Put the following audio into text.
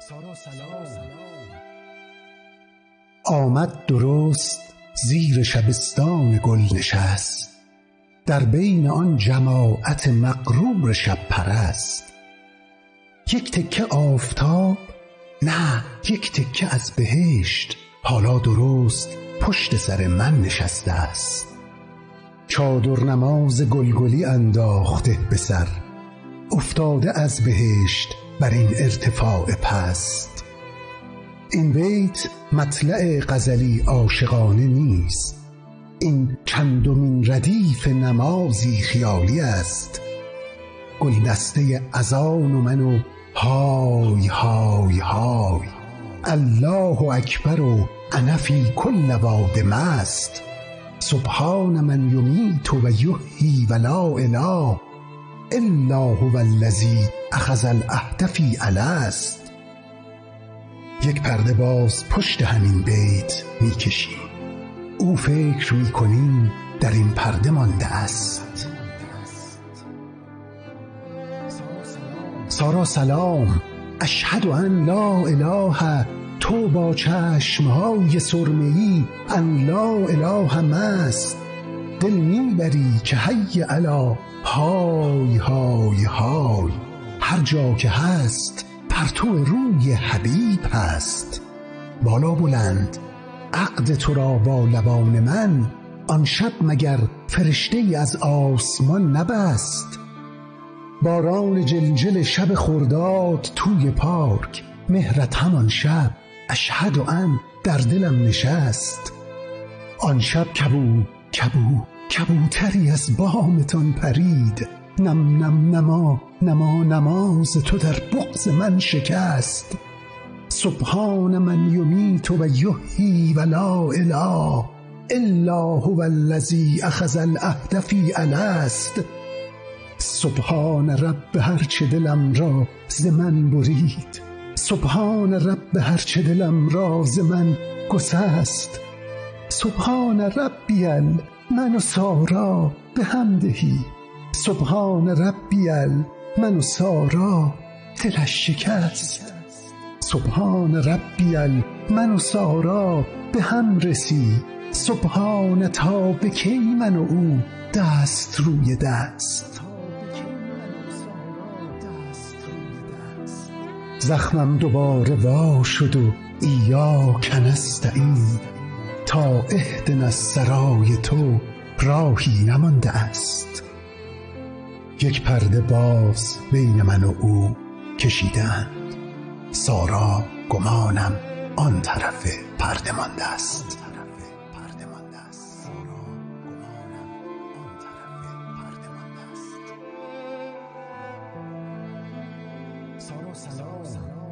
سارا سلام. آمد درست زیر شبستان گل نشست، در بین آن جماعت مغرور شب پرست. یک تکه آفتاب، نه یک تکه از بهشت، حالا درست پشت سر من نشسته است. چادر نماز گلگلی انداخته به سر، افتاده از بهشت بر این ارتفاع پست. این بیت مطلع غزلی عاشقانه نیست، این چندمین ردیف نمازی خیالی است. گلدسته اذان و من و های های های، الله اکبر و انا فی کل واد مست. سبحان من یمیت و یحیی و لا اله الا هو الذی اخذ العهد فی الست. یک پرده باز پشت همین بیت می کشیم، او فکر می کنیم در این پرده مانده است. سارا سلام، اشهد ان لا اله، تو با چشمهای سرمه‌ای ان لا اله مست. دل میبری که حی علی های های های، هر جا که هست پرتو روی حبیب هست. بالا بلند عقد تو را با لبان من، آن شب مگر فرشته ای از آسمان نبست. باران جلجل شب خرداد توی پارک، مهرت همان شب اشهد ان در دلم نشست. آن شب کبوتری از بامتان پرید، نم نم نما نما نماز تو در بغض من شکست. سبحان من یمیت و یحیی و لا اله الا هو الذی اخذ العهد فی الست. سبحان رب هرچه دلم را ز من برید، سبحان رب هرچه دلم را ز من گسست. سبحان ربی من و سارا به همدهی، سبحان ربی من و سارا دلش شکست. سبحان ربی من و سارا به هم رسید، سبحان تا به کی من و او دست روی دست. زخمم دوباره وا شد و ایاک نستعین، تا اهدنا الصراط تو راهی نمانده است. یک پرده باز بین من و او کشیدند، سارا گمانم آن طرف پرده مانده است. سارا سلام.